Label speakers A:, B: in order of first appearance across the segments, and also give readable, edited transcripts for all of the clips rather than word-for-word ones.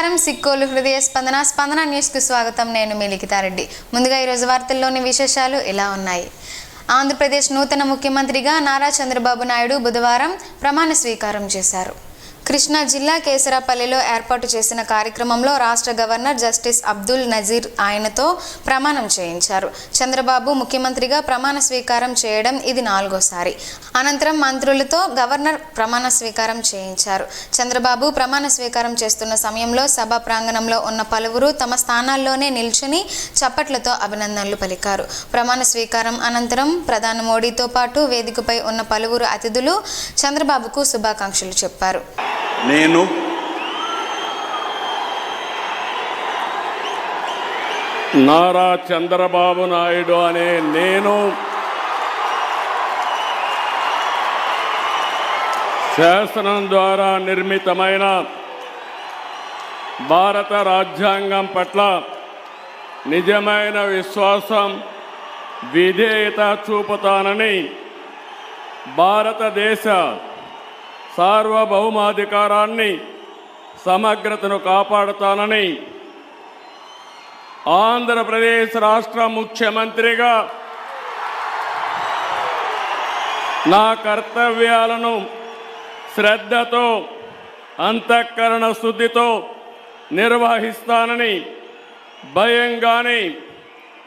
A: నమస్కారం. సిక్కోలు హృదయ స్పందన న్యూస్కు స్వాగతం. నేను మీ లిఖితారెడ్డి. ముందుగా ఈరోజు వార్తల్లోని విశేషాలు ఇలా ఉన్నాయి. ఆంధ్రప్రదేశ్ నూతన ముఖ్యమంత్రిగా నారా చంద్రబాబు నాయుడు బుధవారం ప్రమాణ స్వీకారం చేశారు. కృష్ణా జిల్లా కేసరాపల్లిలో ఏర్పాటు చేసిన కార్యక్రమంలో రాష్ట్ర గవర్నర్ జస్టిస్ అబ్దుల్ నజీర్ ఆయనతో ప్రమాణం చేయించారు. చంద్రబాబు ముఖ్యమంత్రిగా ప్రమాణ స్వీకారం చేయడం ఇది 4వసారి. అనంతరం మంత్రులతో గవర్నర్ ప్రమాణ స్వీకారం చేయించారు. చంద్రబాబు ప్రమాణ స్వీకారం చేస్తున్న సమయంలో సభా ప్రాంగణంలో ఉన్న పలువురు తమ స్థానాల్లోనే నిల్చుని చప్పట్లతో అభినందనలు పలికారు. ప్రమాణ స్వీకారం అనంతరం ప్రధాని మోడీతో పాటు వేదికపై ఉన్న పలువురు అతిథులు చంద్రబాబుకు శుభాకాంక్షలు చెప్పారు.
B: నేను
C: నారా చంద్రబాబు నాయుడు అనే నేను శాసనం ద్వారా నిర్మితమైన భారత రాజ్యాంగం పట్ల నిజమైన విశ్వాసం, విధేయత చూపుతానని, భారతదేశ సార్వభౌమాధికారాన్ని, సమగ్రతను కాపాడుతానని, ఆంధ్రప్రదేశ్ రాష్ట్ర ముఖ్యమంత్రిగా నా కర్తవ్యాలను శ్రద్ధతో, అంతఃకరణ శుద్ధితో నిర్వహిస్తానని, భయం కానీ,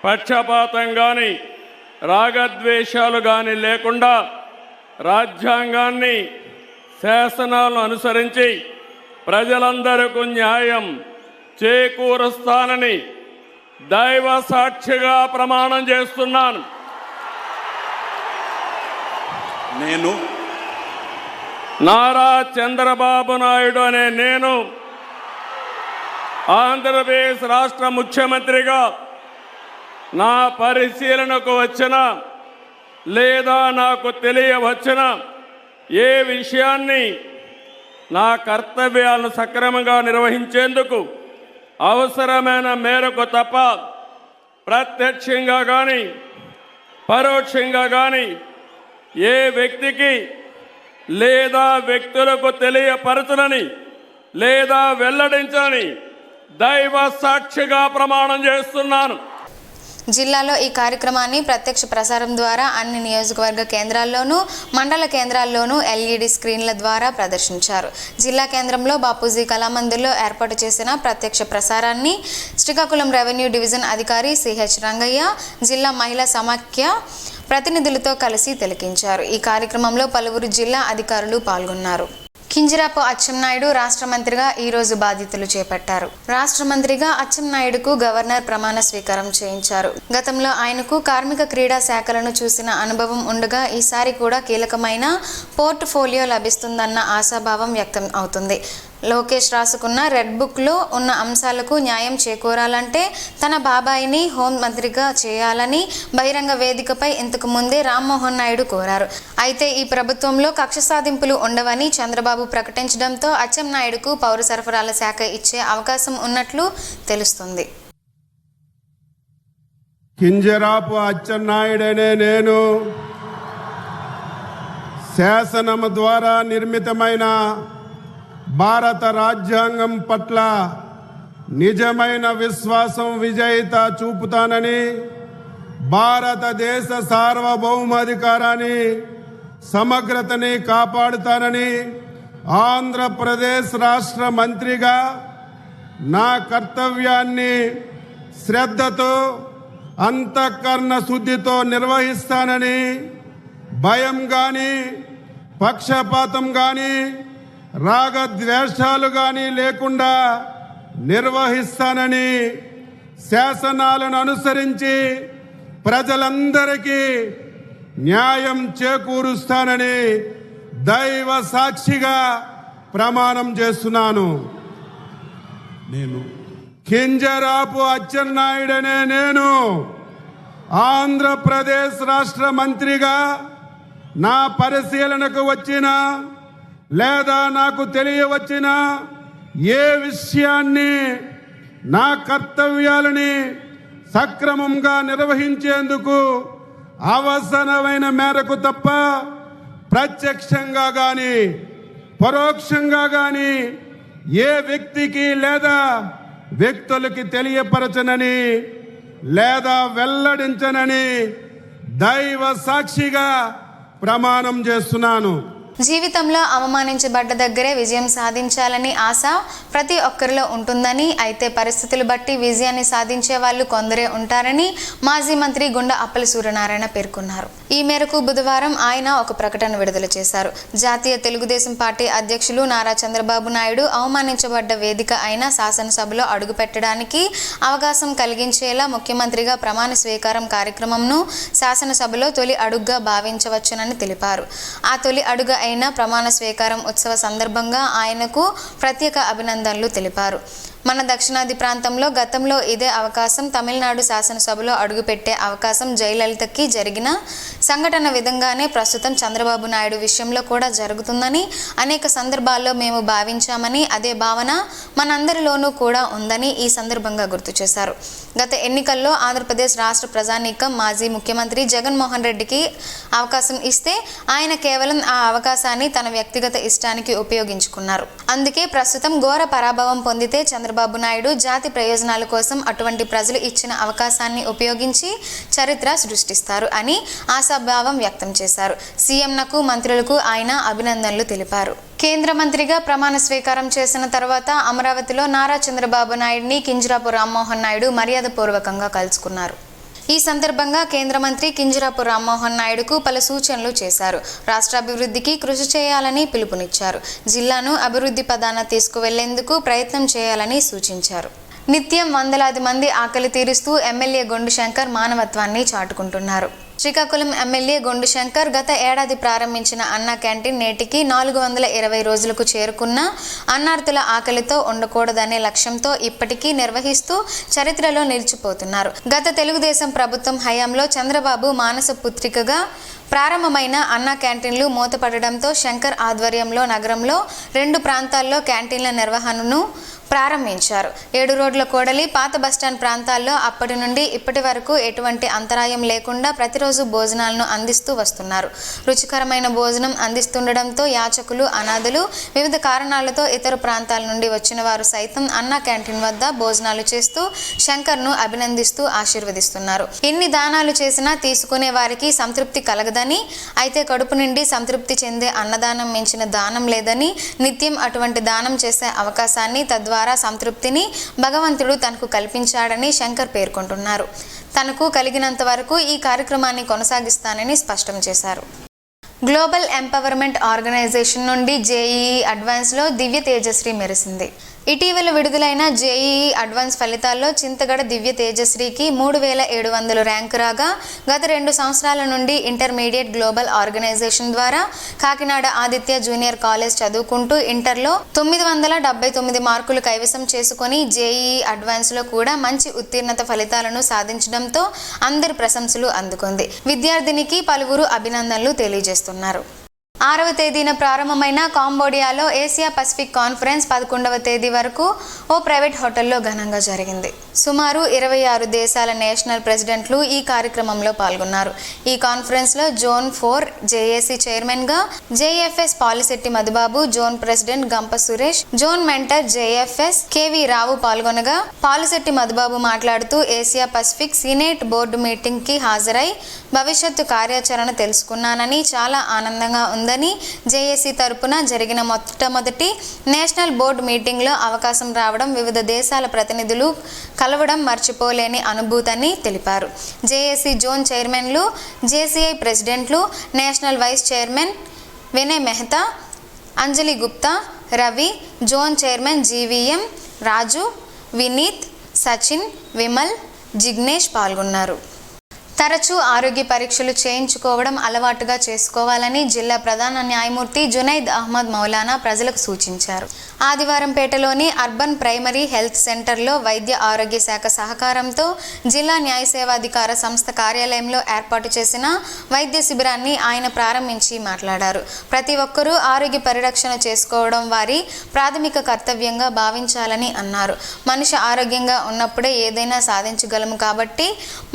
C: పక్షపాతం కానీ, రాగద్వేషాలు కానీ లేకుండా రాజ్యాంగాన్ని, శాసనాలను అనుసరించి ప్రజలందరికీ న్యాయం చేకూరుస్తానని దైవ సాక్షిగా ప్రమాణం చేస్తున్నాను.
B: నేను
C: నారా చంద్రబాబు నాయుడు అనే నేను ఆంధ్రప్రదేశ్ రాష్ట్ర ముఖ్యమంత్రిగా నా పరిశీలనకు వచ్చిన లేదా నాకు తెలియవచ్చిన ఏ విషయాన్ని నా కర్తవ్యాలను సక్రమంగా నిర్వహించేందుకు అవసరమైన మేరకు తప్ప ప్రత్యక్షంగా కానీ పరోక్షంగా కానీ ఏ వ్యక్తికి లేదా వ్యక్తులకు తెలియపరచనని లేదా వెల్లడించని దైవ సాక్షిగా ప్రమాణం చేస్తున్నాను.
A: జిల్లాలో ఈ కార్యక్రమాన్ని ప్రత్యక్ష ప్రసారం ద్వారా అన్ని నియోజకవర్గ కేంద్రాల్లోనూ, మండల కేంద్రాల్లోనూ ఎల్ఈడి స్క్రీన్ల ద్వారా ప్రదర్శించారు. జిల్లా కేంద్రంలో బాపూజీ కళామందిర్లో ఏర్పాటు చేసిన ప్రత్యక్ష ప్రసారాన్ని శ్రీకాకుళం రెవెన్యూ డివిజన్ అధికారి సిహెచ్ రంగయ్య జిల్లా మహిళా సమాఖ్య ప్రతినిధులతో కలిసి తిలకించారు. ఈ కార్యక్రమంలో పలువురు జిల్లా అధికారులు పాల్గొన్నారు. కింజరాపు అచ్చెన్నాయుడు రాష్ట్ర మంత్రిగా ఈరోజు బాధ్యతలు చేపట్టారు. రాష్ట్ర మంత్రిగా అచ్చెన్నాయుడుకు గవర్నర్ ప్రమాణ స్వీకారం చేయించారు. గతంలో ఆయనకు కార్మిక క్రీడా శాఖలను చూసిన అనుభవం ఉండగా ఈసారి కూడా కీలకమైన పోర్ట్ఫోలియో లభిస్తుందన్న ఆశాభావం వ్యక్తం అవుతుంది. లోకేష్ రాసుకున్న రెడ్ బుక్లో ఉన్న అంశాలకు న్యాయం చేకూరాలంటే తన బాబాయిని హోం మంత్రిగా చేయాలని బహిరంగ వేదికపై ఇంతకు ముందే రామ్మోహన్ నాయుడు కోరారు. అయితే ఈ ప్రభుత్వంలో కక్ష సాధింపులు ఉండవని చంద్రబాబు ప్రకటించడంతో అచ్చెన్నాయుడుకు పౌర సరఫరాల శాఖ ఇచ్చే అవకాశం ఉన్నట్లు తెలుస్తుంది.
D: కింజరాపు అచ్చెన్నాయుడనే నేను శాసనం ద్వారా నిర్మితమైన భారత రాజ్యాంగం పట్ల నిజమైన విశ్వాసం, విజేత చూపుతానని, భారతదేశ సార్వభౌమాధికారాన్ని, సమగ్రతని కాపాడుతానని, ఆంధ్రప్రదేశ్ రాష్ట్ర మంత్రిగా నా కర్తవ్యాన్ని శ్రద్ధతో, అంతఃకరణ శుద్ధితో నిర్వహిస్తానని, భయం కానీ, పక్షపాతం కానీ, రాగద్వేషాలు కానీ లేకుండా నిర్వహిస్తానని, శాసనాలను అనుసరించి ప్రజలందరికీ న్యాయం చేకూరుస్తానని దైవ సాక్షిగా ప్రమాణం చేస్తున్నాను.
B: నేను
D: కింజరాపు అచ్చెన్నాయుడనే నేను ఆంధ్రప్రదేశ్ రాష్ట్ర మంత్రిగా నా పరిశీలనకు వచ్చిన లేదా నాకు తెలియవచ్చిన ఏ విషయాన్ని, నా కర్తవ్యాలని సక్రమంగా నిర్వహించేందుకు అవసరమైన మేరకు తప్ప ప్రత్యక్షంగా కానీ పరోక్షంగా కానీ ఏ వ్యక్తికి లేదా వ్యక్తులకి తెలియపరచనని లేదా వెల్లడించనని దైవ సాక్షిగా ప్రమాణం చేస్తున్నాను.
A: జీవితంలో అవమానించబడ్డ దగ్గరే విజయం సాధించాలని ఆశ ప్రతి ఒక్కరిలో ఉంటుందని, అయితే పరిస్థితులు బట్టి విజయాన్ని సాధించే వాళ్ళు కొందరే ఉంటారని మాజీ మంత్రి గుండా అప్పల సూర్యనారాయణ పేర్కొన్నారు. ఈ మేరకు బుధవారం ఆయన ఒక ప్రకటన విడుదల చేశారు. జాతీయ తెలుగుదేశం పార్టీ అధ్యక్షులు నారా చంద్రబాబు నాయుడు అవమానించబడ్డ వేదిక అయిన శాసనసభలో అడుగుపెట్టడానికి అవకాశం కలిగించేలా ముఖ్యమంత్రిగా ప్రమాణ స్వీకారం కార్యక్రమంను శాసనసభలో తొలి అడుగుగా భావించవచ్చునని తెలిపారు. ఆ తొలి అడుగు అయిన ప్రమాణ స్వీకారం ఉత్సవ సందర్భంగా ఆయనకు ప్రత్యేక అభినందనలు తెలిపారు. మన దక్షిణాది ప్రాంతంలో గతంలో ఇదే అవకాశం తమిళనాడు శాసనసభలో అడుగుపెట్టే అవకాశం జయలలితకి జరిగిన సంఘటన విధంగానే ప్రస్తుతం చంద్రబాబు నాయుడు విషయంలో కూడా జరుగుతుందని అనేక సందర్భాల్లో మేము భావించామని, అదే భావన మనందరిలోనూ కూడా ఉందని ఈ సందర్భంగా గుర్తు చేశారు. గత ఎన్నికల్లో ఆంధ్రప్రదేశ్ రాష్ట్ర ప్రజానీకం మాజీ ముఖ్యమంత్రి జగన్మోహన్ రెడ్డికి అవకాశం ఇస్తే ఆయన కేవలం ఆ అవకాశాన్ని తన వ్యక్తిగత ఇష్టానికి ఉపయోగించుకున్నారు. అందుకే ప్రస్తుతం ఘోర పరాభవం పొందితే చంద్రబాబు నాయుడు జాతి ప్రయోజనాల కోసం అటువంటి ప్రజలు ఇచ్చిన అవకాశాన్ని ఉపయోగించి చరిత్ర సృష్టిస్తారు అని ఆశాభావం వ్యక్తం చేశారు. సీఎంలకు మంత్రులకు ఆయన అభినందనలు తెలిపారు. కేంద్ర మంత్రిగా ప్రమాణ స్వీకారం చేసిన తర్వాత అమరావతిలో నారా చంద్రబాబు నాయుడిని కింజరాపు రామ్మోహన్ నాయుడు మర్యాదపూర్వకంగా కలుసుకున్నారు. ఈ సందర్భంగా కేంద్ర మంత్రి కింజరాపు రామ్మోహన్ నాయుడుకు పలు సూచనలు చేశారు. రాష్ట్ర అభివృద్ధికి కృషి చేయాలని పిలుపునిచ్చారు. జిల్లాను అభివృద్ధి పదాన తీసుకువెళ్లేందుకు ప్రయత్నం చేయాలని సూచించారు. నిత్యం వందలాది మంది ఆకలి తీరుస్తూ ఎమ్మెల్యే గొండు శంకర్ మానవత్వాన్ని చాటుకుంటున్నారు. శ్రీకాకుళం ఎమ్మెల్యే గొండు శంకర్ గత ఏడాది ప్రారంభించిన అన్నా క్యాంటీన్ నేటికి 420 రోజులకు చేరుకున్న అన్నార్తుల ఆకలితో ఉండకూడదనే లక్ష్యంతో ఇప్పటికీ నిర్వహిస్తూ చరిత్రలో నిలిచిపోతున్నారు. గత తెలుగుదేశం ప్రభుత్వం హయాంలో చంద్రబాబు మానస పుత్రికగా ప్రారంభమైన అన్నా క్యాంటీన్లు మూతపడడంతో శంకర్ ఆధ్వర్యంలో నగరంలో 2 ప్రాంతాల్లో క్యాంటీన్ల నిర్వహణను ప్రారంభించారు. 7 రోడ్ల కూడలి, పాత బస్టాండ్ ప్రాంతాల్లో అప్పటి నుండి ఇప్పటి వరకు ఎటువంటి అంతరాయం లేకుండా ప్రతిరోజు భోజనాలను అందిస్తూ వస్తున్నారు. రుచికరమైన భోజనం అందిస్తుండడంతో యాచకులు, అనాథులు, వివిధ కారణాలతో ఇతర ప్రాంతాల నుండి వచ్చిన వారు సైతం అన్నా క్యాంటీన్ వద్ద భోజనాలు చేస్తూ శంకర్ను అభినందిస్తూ ఆశీర్వదిస్తున్నారు. ఎన్ని దానాలు చేసినా తీసుకునే వారికి సంతృప్తి కలగదని, అయితే కడుపు నిండి సంతృప్తి చెందే అన్నదానం మించిన దానం లేదని, నిత్యం అటువంటి దానం చేసే అవకాశాన్ని తద్వారా సంతృప్తిని భగవంతుడు తనకు కల్పించాడని శంకర్ పేర్కొంటున్నారు. తనకు కలిగినంత వరకు ఈ కార్యక్రమాన్ని కొనసాగిస్తానని స్పష్టం చేశారు. గ్లోబల్ ఎంపవర్మెంట్ ఆర్గనైజేషన్ నుండి జేఈఈ అడ్వాన్స్లో దివ్య తేజశ్రీ మెరిసింది. ఇటీవల విడుదలైన జేఈఈ అడ్వాన్స్ ఫలితాల్లో చింతగడ దివ్య తేజశ్రీకి 3700 ర్యాంకు రాగా, గత 2 సంవత్సరాల నుండి ఇంటర్మీడియట్ గ్లోబల్ ఆర్గనైజేషన్ ద్వారా కాకినాడ ఆదిత్య జూనియర్ కాలేజ్ చదువుకుంటూ ఇంటర్లో 979 మార్కులు కైవసం చేసుకుని జేఈఈ అడ్వాన్స్లో కూడా మంచి ఉత్తీర్ణత ఫలితాలను సాధించడంతో అందరి ప్రశంసలు అందుకుంది. విద్యార్థినికి పలువురు అభినందనలు తెలియజేస్తున్నారు. 6వ తేదీన ప్రారంభమైన కాంబోడియాలో ఏసియా పసిఫిక్ కాన్ఫరెన్స్ 11వ తేదీ వరకు ఓ ప్రైవేట్ హోటల్లో ఘనంగా జరిగింది. సుమారు 26 దేశాల నేషనల్ ప్రెసిడెంట్లు ఈ కార్యక్రమంలో పాల్గొన్నారు. ఈ కాన్ఫరెన్స్లో జోన్ 4 జేఏసీ చైర్మన్గా JFS Palisetti Madhubabu, zone president Gampa Suresh, zone mentor JFS KV Rao పాల్గొనగా, పాలిశెట్టి మధుబాబు మాట్లాడుతూ ఏసియా పసిఫిక్ సీనేట్ బోర్డు మీటింగ్కి హాజరై భవిష్యత్తు కార్యాచరణ తెలుసుకున్నానని, చాలా ఆనందంగా ఉందని, జేఏసీ తరపున జరిగిన మొట్టమొదటి నేషనల్ బోర్డు మీటింగ్లో అవకాశం రావడం, వివిధ దేశాల ప్రతినిధులు కలవడం మర్చిపోలేని అనుభూతిని తెలిపారు. జేఏసీ జోన్ చైర్మన్లు, జేసీఐ ప్రెసిడెంట్లు, national vice chairman Vinay Mehta, Anjali Gupta, Ravi, zone chairman GVM Raju, Vineet, Sachin, Vimal, Jignesh పాల్గొన్నారు. తరచూ ఆరోగ్య పరీక్షలు చేయించుకోవడం అలవాటుగా చేసుకోవాలని జిల్లా ప్రధాన న్యాయమూర్తి జునైద్ అహ్మద్ మౌలానా ప్రజలకు సూచించారు. ఆదివారంపేటలోని అర్బన్ ప్రైమరీ హెల్త్ సెంటర్లో వైద్య ఆరోగ్య శాఖ సహకారంతో జిల్లా న్యాయ సేవాధికార సంస్థ కార్యాలయంలో ఏర్పాటు చేసిన వైద్య శిబిరాన్ని ఆయన ప్రారంభించి మాట్లాడారు. ప్రతి ఒక్కరూ ఆరోగ్య పరిరక్షణ చేసుకోవడం వారి ప్రాథమిక కర్తవ్యంగా భావించాలని అన్నారు. మనిషి ఆరోగ్యంగా ఉన్నప్పుడే ఏదైనా సాధించగలము కాబట్టి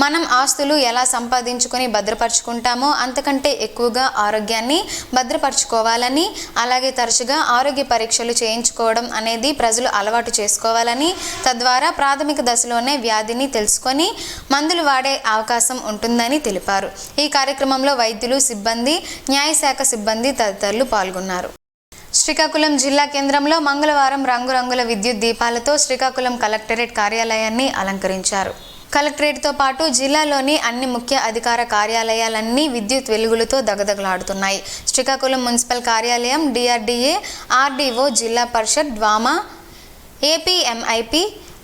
A: మనం ఆస్తులు ఎలా సంపాదించుకొని భద్రపరుచుకుంటామో అంతకంటే ఎక్కువగా ఆరోగ్యాన్ని భద్రపరుచుకోవాలని, అలాగే తరచుగా ఆరోగ్య పరీక్షలు చేయించుకోవడం అనేది ప్రజలు అలవాటు చేసుకోవాలని, తద్వారా ప్రాథమిక దశలోనే వ్యాధిని తెలుసుకొని మందులు వాడే అవకాశం ఉంటుందని తెలిపారు. ఈ కార్యక్రమంలో వైద్యులు, సిబ్బంది, న్యాయశాఖ సిబ్బంది తదితరులు పాల్గొన్నారు. శ్రీకాకుళం జిల్లా కేంద్రంలో మంగళవారం రంగురంగుల విద్యుత్ దీపాలతో శ్రీకాకుళం కలెక్టరేట్ కార్యాలయాన్ని అలంకరించారు. కలెక్టరేట్తో పాటు జిల్లాలోని అన్ని ముఖ్య అధికార కార్యాలయాలన్నీ విద్యుత్ వెలుగులతో దగదగలాడుతున్నాయి. శ్రీకాకుళం మున్సిపల్ కార్యాలయం, డిఆర్డీఏ, ఆర్డీఓ, జిల్లా పరిషత్, డ్వామా, ఏపీఎంఐపి,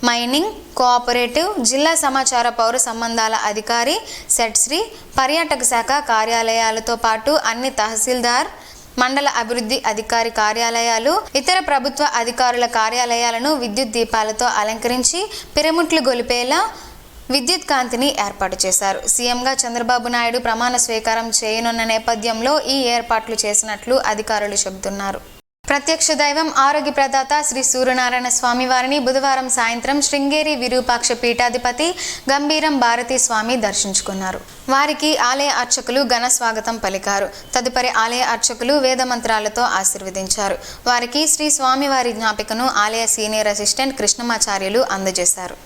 A: మైనింగ్ కోఆపరేటివ్, జిల్లా సమాచార పౌర సంబంధాల అధికారి, సెట్శ్రీ, పర్యాటక శాఖ కార్యాలయాలతో పాటు అన్ని తహసీల్దార్, మండల అభివృద్ధి అధికారి కార్యాలయాలు, ఇతర ప్రభుత్వ అధికారుల కార్యాలయాలను విద్యుత్ దీపాలతో అలంకరించి పిరమిట్లు గొలిపేలా విద్యుత్ కాంతిని ఏర్పాటు చేశారు. సీఎంగా చంద్రబాబు నాయుడు ప్రమాణ స్వీకారం చేయనున్న నేపథ్యంలో ఈ ఏర్పాట్లు చేసినట్లు అధికారులు చెబుతున్నారు. ప్రత్యక్ష దైవం ఆరోగ్య ప్రదాత శ్రీ సూర్యనారాయణ స్వామి వారిని బుధవారం సాయంత్రం శృంగేరి విరూపాక్ష పీఠాధిపతి గంభీరం భారతీ స్వామి దర్శించుకున్నారు. వారికి ఆలయ అర్చకులు ఘన స్వాగతం పలికారు. తదుపరి ఆలయ అర్చకులు వేద మంత్రాలతో ఆశీర్వదించారు. వారికి శ్రీ స్వామివారి జ్ఞాపికను ఆలయ సీనియర్ అసిస్టెంట్ కృష్ణమాచార్యులు అందజేశారు.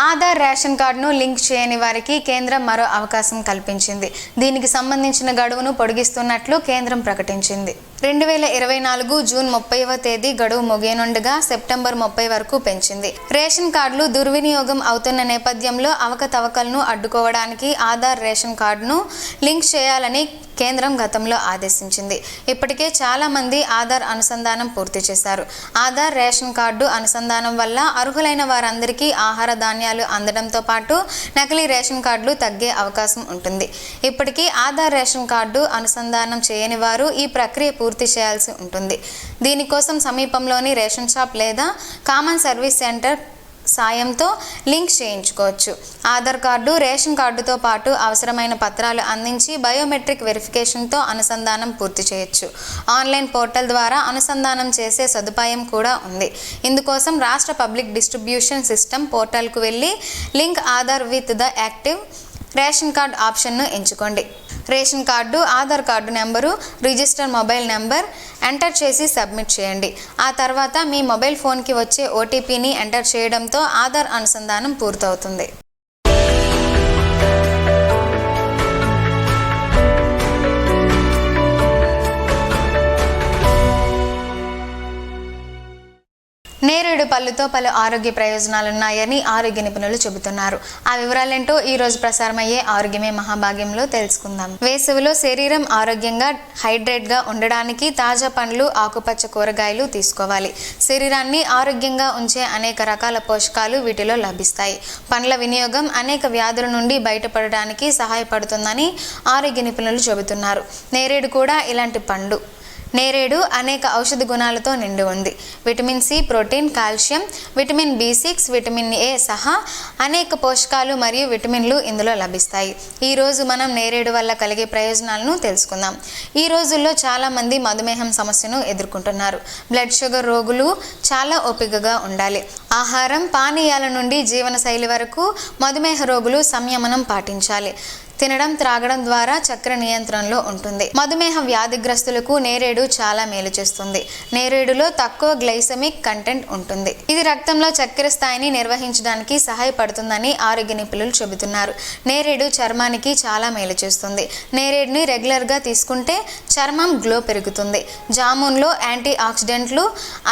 A: ఆధార్ రేషన్ కార్డును లింక్ చేయని వారికి కేంద్రం మరో అవకాశం కల్పించింది. దీనికి సంబంధించిన గడువును పొడిగిస్తున్నట్లు కేంద్రం ప్రకటించింది. 2024 జూన్ 30వ తేదీ గడువు ముగియనుండగా సెప్టెంబర్ 30 వరకు పెంచింది. రేషన్ కార్డులు దుర్వినియోగం అవుతున్న నేపథ్యంలో అవకతవకలను అడ్డుకోవడానికి ఆధార్ రేషన్ కార్డును లింక్ చేయాలని కేంద్రం గతంలో ఆదేశించింది. ఇప్పటికే చాలా మంది ఆధార్ అనుసంధానం పూర్తి చేశారు. ఆధార్ రేషన్ కార్డు అనుసంధానం వల్ల అర్హులైన వారందరికీ ఆహార ధాన్యాలు అందడంతో పాటు నకిలీ రేషన్ కార్డులు తగ్గే అవకాశం ఉంటుంది. ఇప్పటికీ ఆధార్ రేషన్ కార్డు అనుసంధానం చేయని వారు ఈ ప్రక్రియ పూర్తి చేయాల్సి ఉంటుంది. దీనికోసం సమీపంలోని రేషన్ షాప్ లేదా కామన్ సర్వీస్ సెంటర్ సాయంతో లింక్ చేయించుకోవచ్చు. ఆధార్ కార్డు, రేషన్ కార్డుతో పాటు అవసరమైన పత్రాలు అందించి బయోమెట్రిక్ వెరిఫికేషన్తో అనుసంధానం పూర్తి చేయొచ్చు. ఆన్లైన్ పోర్టల్ ద్వారా అనుసంధానం చేసే సదుపాయం కూడా ఉంది. ఇందుకోసం రాష్ట్ర పబ్లిక్ డిస్ట్రిబ్యూషన్ సిస్టమ్ పోర్టల్కు వెళ్ళి link Aadhaar with the active ration card ఆప్షన్ను ఎంచుకోండి. Ration card, Aadhaar card number, register mobile number enter చేసి సబ్మిట్ చేయండి. ఆ తర్వాత మీ మొబైల్ ఫోన్కి వచ్చే ఓటీపీని ఎంటర్ చేయడంతో ఆధార్ అనుసంధానం పూర్తవుతుంది. నేరేడు పళ్ళుతో పలు ఆరోగ్య ప్రయోజనాలున్నాయని ఆరోగ్య నిపుణులు చెబుతున్నారు. ఆ వివరాలేంటో ఈ రోజు ప్రసారమయ్యే ఆరోగ్యమే మహాభాగ్యంలో తెలుసుకుందాం. వేసవిలో శరీరం ఆరోగ్యంగా హైడ్రేట్గా ఉండడానికి తాజా పండ్లు, ఆకుపచ్చ కూరగాయలు తీసుకోవాలి. శరీరాన్ని ఆరోగ్యంగా ఉంచే అనేక రకాల పోషకాలు వీటిలో లభిస్తాయి. పండ్ల వినియోగం అనేక వ్యాధుల నుండి బయటపడడానికి సహాయపడుతుందని ఆరోగ్య నిపుణులు చెబుతున్నారు. నేరేడు కూడా ఇలాంటి పండు. నేరేడు అనేక ఔషధ గుణాలతో నిండి ఉంది. Vitamin C, protein, calcium, vitamin B6, vitamin A సహా అనేక పోషకాలు మరియు విటమిన్లు ఇందులో లభిస్తాయి. ఈరోజు మనం నేరేడు వల్ల కలిగే ప్రయోజనాలను తెలుసుకుందాం. ఈ రోజుల్లో చాలామంది మధుమేహం సమస్యను ఎదుర్కొంటున్నారు. బ్లడ్ షుగర్ రోగులు చాలా ఓపికగా ఉండాలి. ఆహారం, పానీయాల నుండి జీవనశైలి వరకు మధుమేహ రోగులు సంయమనం పాటించాలి. తినడం, త్రాగడం ద్వారా చక్కెర నియంత్రణలో ఉంటుంది. మధుమేహ వ్యాధిగ్రస్తులకు నేరేడు చాలా మేలు చేస్తుంది. నేరేడులో తక్కువ గ్లైసెమిక్ కంటెంట్ ఉంటుంది. ఇది రక్తంలో చక్కెర స్థాయిని నిర్వహించడానికి సహాయపడుతుందని ఆరోగ్య నిపుణులు చెబుతున్నారు. నేరేడు చర్మానికి చాలా మేలు చేస్తుంది. నేరేడుని రెగ్యులర్గా తీసుకుంటే చర్మం గ్లో పెరుగుతుంది. జామున్లో యాంటీ ఆక్సిడెంట్లు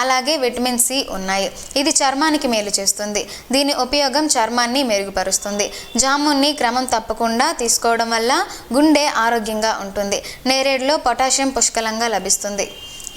A: అలాగే విటమిన్ సి ఉన్నాయి. ఇది చర్మానికి మేలు చేస్తుంది. దీని ఉపయోగం చర్మాన్ని మెరుగుపరుస్తుంది. జామున్ని క్రమం తప్పకుండా తీసుకోవడం వల్ల గుండె ఆరోగ్యంగా ఉంటుంది. నేరేడులో పొటాషియం పుష్కలంగా లభిస్తుంది.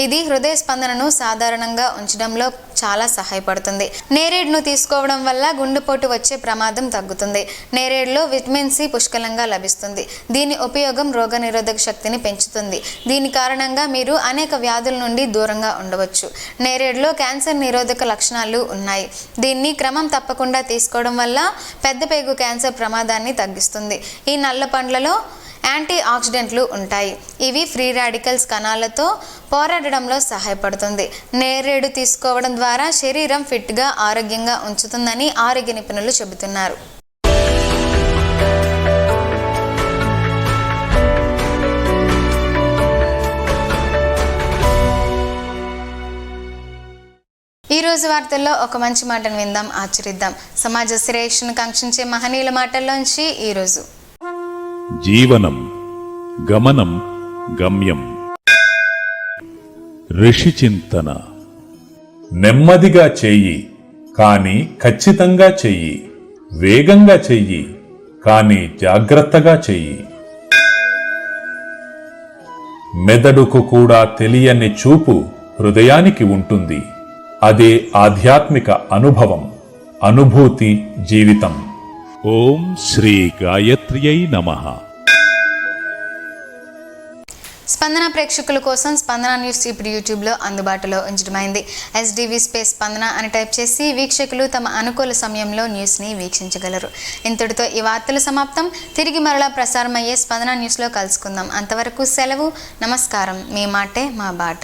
A: ఇది హృదయ స్పందనను సాధారణంగా ఉంచడంలో చాలా సహాయపడుతుంది. నేరేడును తీసుకోవడం వల్ల గుండెపోటు వచ్చే ప్రమాదం తగ్గుతుంది. నేరేడులో విటమిన్ సి పుష్కలంగా లభిస్తుంది. దీని ఉపయోగం రోగనిరోధక శక్తిని పెంచుతుంది. దీని కారణంగా మీరు అనేక వ్యాధుల నుండి దూరంగా ఉండవచ్చు. నేరేడులో క్యాన్సర్ నిరోధక లక్షణాలు ఉన్నాయి. దీన్ని క్రమం తప్పకుండా తీసుకోవడం వల్ల పెద్ద పేగు క్యాన్సర్ ప్రమాదాన్ని తగ్గిస్తుంది. ఈ నల్ల పండ్లలో యాంటీ ఆక్సిడెంట్లు ఉంటాయి. ఇవి ఫ్రీ రాడికల్స్ కణాలతో పోరాడడంలో సహాయపడుతుంది. నేరేడు తీసుకోవడం ద్వారా శరీరం ఫిట్గా ఆరోగ్యంగా ఉంచుతుందని ఆరోగ్య నిపుణులు చెబుతున్నారు. ఈ రోజు వార్తల్లో ఒక మంచి మాటను విందాం, ఆచరిద్దాం. సమాజ శ్రేయస్సును కాంక్షించే మహనీయుల మాటల్లోంచి ఈరోజు.
E: జీవనం గమనం గమ్యం. ఋషి చింతన. నెమ్మదిగా చెయ్యి కానీ ఖచ్చితంగా చెయ్యి, వేగంగా చెయ్యి కానీ జాగ్రత్తగా చెయ్యి. మెదడుకు కూడా తెలియని చూపు హృదయానికి ఉంటుంది. అదే ఆధ్యాత్మిక అనుభవం, అనుభూతి, జీవితం. ఓం శ్రీ గాయత్ర్యై నమః.
A: స్పందన ప్రేక్షకుల కోసం స్పందన న్యూస్ ఇప్పుడు యూట్యూబ్లో అందుబాటులో ఉంచడమైంది. SDV స్పేస్ స్పందన అని టైప్ చేసి వీక్షకులు తమ అనుకూల సమయంలో న్యూస్ని వీక్షించగలరు. ఇంతటితో ఈ వార్తలు సమాప్తం. తిరిగి మరలా ప్రసారమయ్యే స్పందన న్యూస్లో కలుసుకుందాం. అంతవరకు సెలవు. నమస్కారం. మీ మాటే మా బాట.